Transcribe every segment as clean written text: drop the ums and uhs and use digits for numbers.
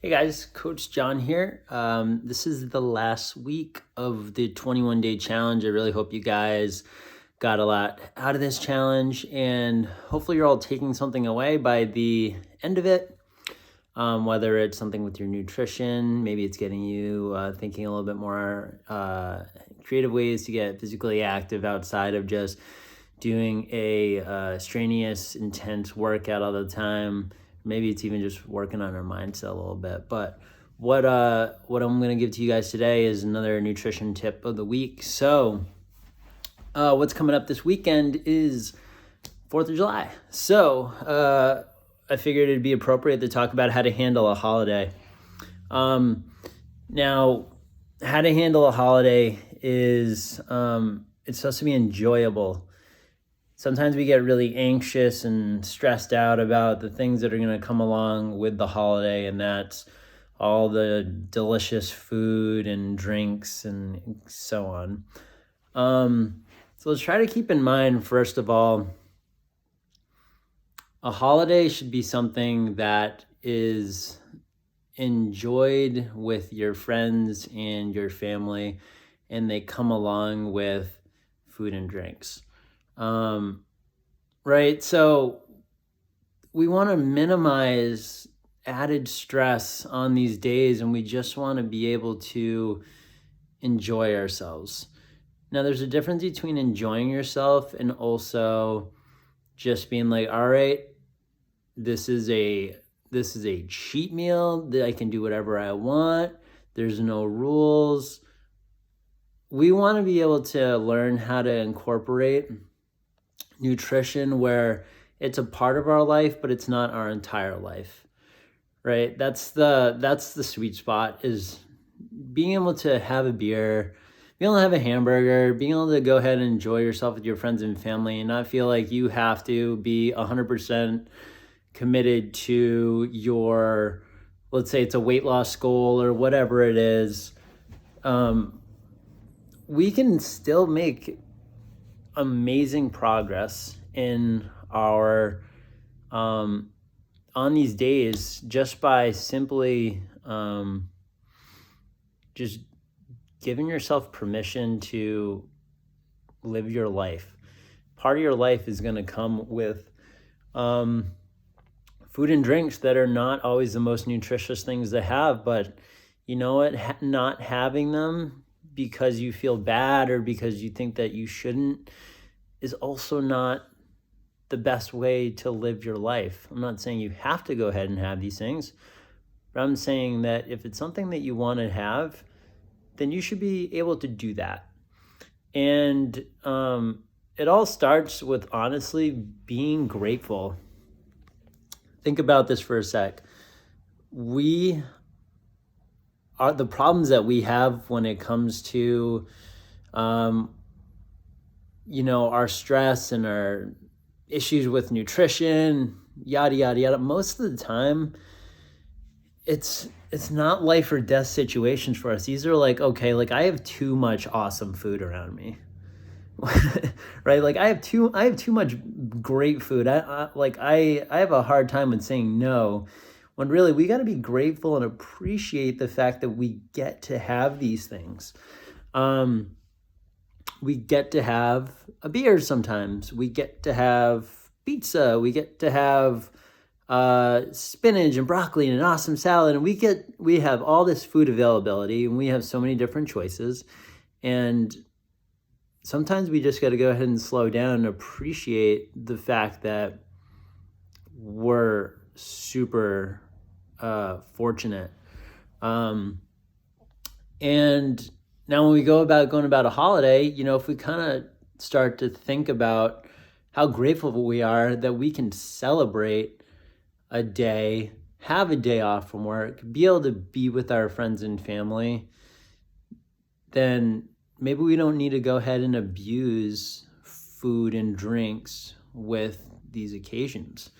Hey guys, Coach John here. This is the last week of the 21-day challenge. I really hope you guys got a lot out of this challenge, and hopefully you're all taking something away by the end of it. Whether it's something with your nutrition, maybe it's getting you thinking a little bit more creative ways to get physically active outside of just doing a strenuous, intense workout all the time. Maybe it's even just working on our mindset a little bit. But what I'm gonna give to you guys today is another nutrition tip of the week. So what's coming up this weekend is 4th of July. So I figured it'd be appropriate to talk about how to handle a holiday. Now, how to handle a holiday is it's supposed to be enjoyable. Sometimes we get really anxious and stressed out about the things that are going to come along with the holiday, and that's all the delicious food and drinks and so on. So let's try to keep in mind, first of all, a holiday should be something that is enjoyed with your friends and your family, and they come along with food and drinks. Right? So we want to minimize added stress on these days, and we just want to be able to enjoy ourselves. Now, there's a difference between enjoying yourself and also just being like, all right, this is a cheat meal that I can do whatever I want. There's no rules. We want to be able to learn how to incorporate nutrition where it's a part of our life, but it's not our entire life, right? That's the sweet spot, is being able to have a beer, being able to have a hamburger, being able to go ahead and enjoy yourself with your friends and family and not feel like you have to be 100% committed to your, let's say it's a weight loss goal or whatever it is. We can still make amazing progress in our on these days just by simply just giving yourself permission to live your life. Part of your life is going to come with food and drinks that are not always the most nutritious things to have, but you know what? Not having them because you feel bad or because you think that you shouldn't is also not the best way to live your life. I'm not saying you have to go ahead and have these things, but I'm saying that if it's something that you want to have, then you should be able to do that. And it all starts with honestly being grateful. Think about this for a sec. We are the problems that we have when it comes to our stress and our issues with nutrition, yada yada yada. Most of the time, it's not life or death situations for us. These are like, okay, like I have too much awesome food around me. Right? Like I have too much great food. I have a hard time with saying no, when really we got to be grateful and appreciate the fact that we get to have these things. We get to have a beer sometimes. We get to have pizza. We get to have spinach and broccoli and an awesome salad. And we have all this food availability, and we have so many different choices. And sometimes we just got to go ahead and slow down and appreciate the fact that we're super fortunate. And now when we going about a holiday, if we kind of start to think about how grateful we are that we can celebrate a day, have a day off from work, be able to be with our friends and family, then maybe we don't need to go ahead and abuse food and drinks with these occasions.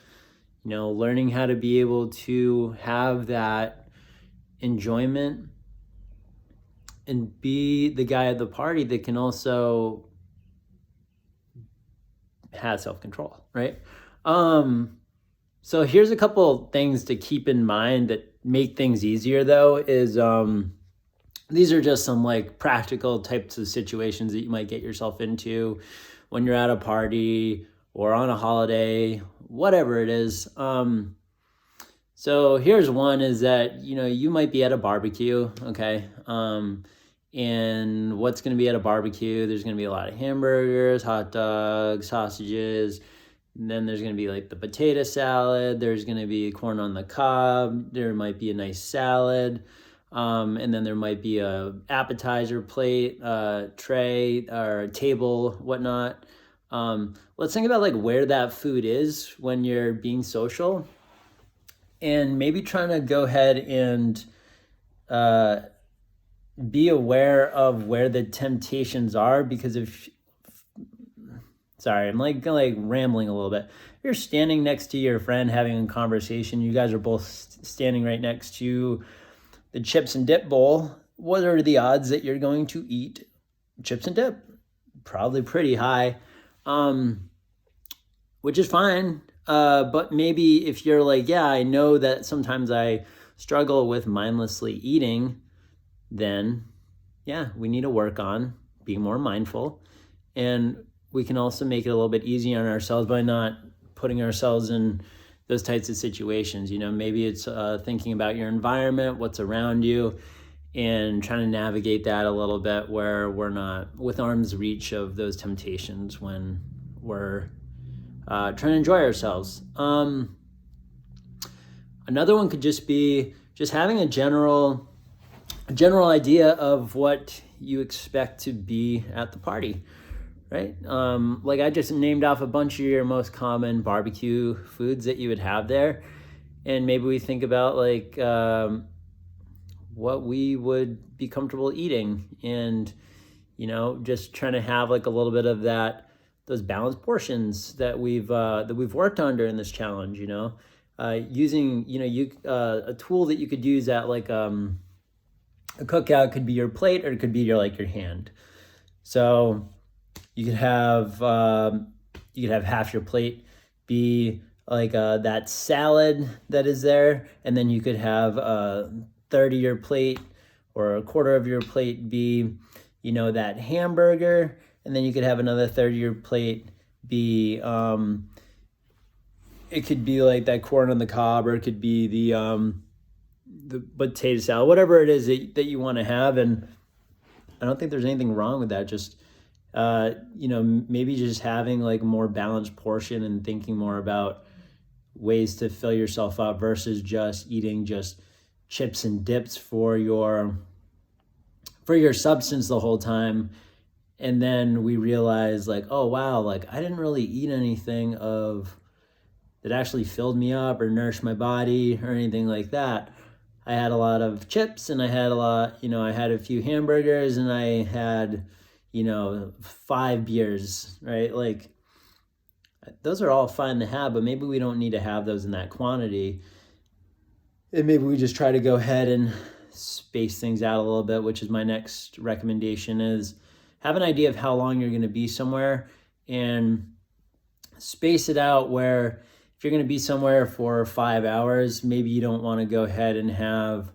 Learning how to be able to have that enjoyment and be the guy at the party that can also have self-control, right? So here's a couple things to keep in mind that make things easier though, is these are just some like practical types of situations that you might get yourself into when you're at a party or on a holiday, whatever it is. So here's one, is that, you might be at a barbecue, okay? And what's going to be at a barbecue? There's going to be a lot of hamburgers, hot dogs, sausages. And then there's going to be like the potato salad. There's going to be corn on the cob. There might be a nice salad. And then there might be a appetizer plate, tray, or a table, whatnot. Let's think about like where that food is when you're being social, and maybe trying to go ahead and be aware of where the temptations are. Because sorry, I'm like rambling a little bit. You're standing next to your friend having a conversation. You guys are both standing right next to the chips and dip bowl. What are the odds that you're going to eat chips and dip? Probably pretty high, which is fine. But maybe if you're like, yeah, I know that sometimes I struggle with mindlessly eating, then yeah, we need to work on being more mindful. And we can also make it a little bit easier on ourselves by not putting ourselves in those types of situations. Maybe it's thinking about your environment, what's around you, and trying to navigate that a little bit where we're not with arm's reach of those temptations when we're trying to enjoy ourselves. Another one could just be just having a general idea of what you expect to be at the party, right? Like I just named off a bunch of your most common barbecue foods that you would have there. And maybe we think about like what we would be comfortable eating, and, just trying to have like a little bit of those balanced portions that we've worked on during this challenge, using, a tool that you could use at like, a cookout could be your plate, or it could be your hand. So you could have half your plate be like that salad that is there, and then you could have a third of your plate or a quarter of your plate be, that hamburger, and then you could have another third of your plate be it could be like that corn on the cob, or it could be the potato salad, whatever it is that you want to have. And I don't think there's anything wrong with that. Just maybe just having like a more balanced portion and thinking more about ways to fill yourself up versus just eating just chips and dips for your substance the whole time. And then we realize like, oh wow, like I didn't really eat anything that actually filled me up or nourished my body or anything like that. I had a lot of chips, and I had I had a few hamburgers, and I had 5 beers, right? Like those are all fine to have, but maybe we don't need to have those in that quantity. And maybe we just try to go ahead and space things out a little bit, which is my next recommendation, is have an idea of how long you're going to be somewhere, and space it out where if you're going to be somewhere for 5 hours, maybe you don't want to go ahead and have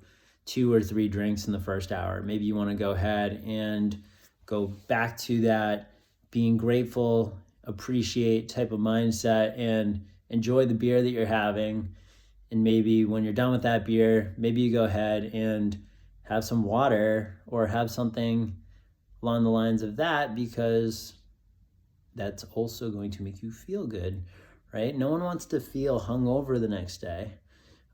2 or 3 drinks in the first hour. Maybe you want to go ahead and go back to that being grateful, appreciate type of mindset, and enjoy the beer that you're having. And maybe when you're done with that beer, maybe you go ahead and have some water or have something along the lines of that, because that's also going to make you feel good, right? No one wants to feel hungover the next day.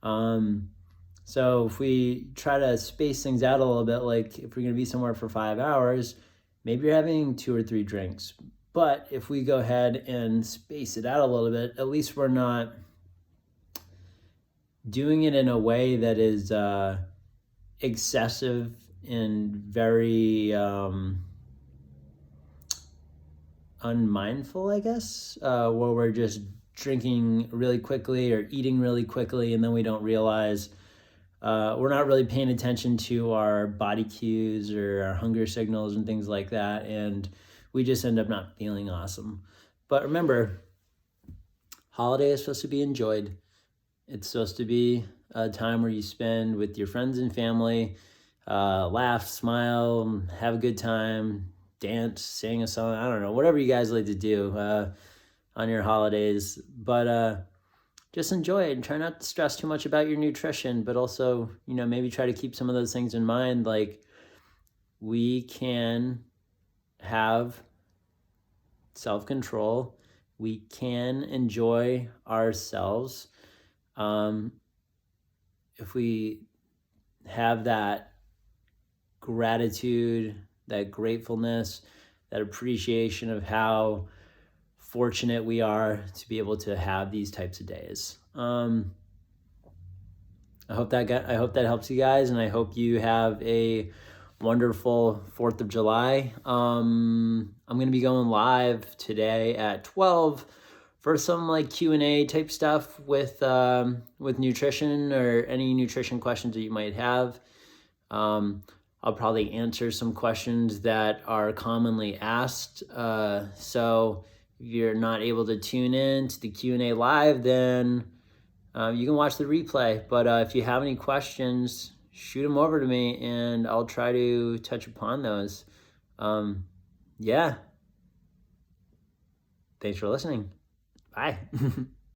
So if we try to space things out a little bit, like if we're going to be somewhere for 5 hours, maybe you're having 2 or 3 drinks. But if we go ahead and space it out a little bit, at least we're not doing it in a way that is excessive and very unmindful, I guess, where we're just drinking really quickly or eating really quickly, and then we don't realize we're not really paying attention to our body cues or our hunger signals and things like that, and we just end up not feeling awesome. But remember, holiday is supposed to be enjoyed. It's supposed to be a time where you spend with your friends and family, laugh, smile, have a good time, dance, sing a song. I don't know, whatever you guys like to do on your holidays. But just enjoy it and try not to stress too much about your nutrition, but also, maybe try to keep some of those things in mind. Like, we can have self-control. We can enjoy ourselves. If we have that gratitude, that gratefulness, that appreciation of how fortunate we are to be able to have these types of days. I hope that helps you guys, and I hope you have a wonderful 4th of July. I'm going to be going live today at 12 for some like Q&A type stuff with nutrition or any nutrition questions that you might have. I'll probably answer some questions that are commonly asked. So if you're not able to tune in to the Q&A live, then you can watch the replay. But if you have any questions, shoot them over to me and I'll try to touch upon those. Yeah. Thanks for listening. Bye.